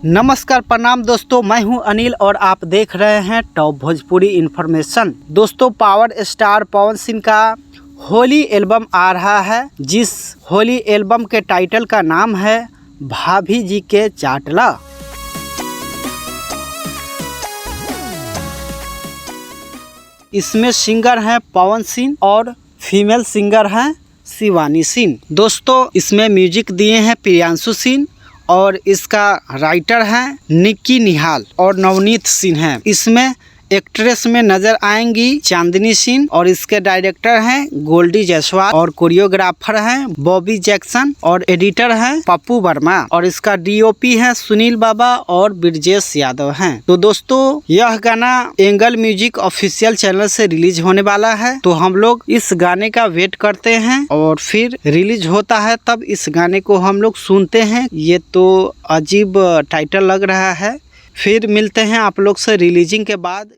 नमस्कार प्रणाम दोस्तों, मैं हूं अनिल और आप देख रहे हैं टॉप भोजपुरी इन्फॉर्मेशन। दोस्तों, पावर स्टार पवन सिंह का होली एल्बम आ रहा है, जिस होली एल्बम के टाइटल का नाम है भाभी जी के चाटला। इसमें सिंगर हैं पवन सिंह और फीमेल सिंगर हैं शिवानी सिंह। दोस्तों, इसमें म्यूजिक दिए हैं प्रियांशु सिंह और इसका राइटर है निक्की निहाल और नवनीत सिंह हैं। इसमें एक्ट्रेस में नजर आएंगी चांदनी सिंह और इसके डायरेक्टर हैं गोल्डी जायसवाल और कोरियोग्राफर हैं बॉबी जैक्सन और एडिटर हैं पप्पू वर्मा और इसका डीओपी है सुनील बाबा और ब्रजेश यादव हैं। तो दोस्तों, यह गाना एंगल म्यूजिक ऑफिशियल चैनल से रिलीज होने वाला है, तो हम लोग इस गाने का वेट करते हैं और फिर रिलीज होता है तब इस गाने को हम लोग सुनते हैं। ये तो अजीब टाइटल लग रहा है। फिर मिलते हैं आप लोग से रिलीजिंग के बाद।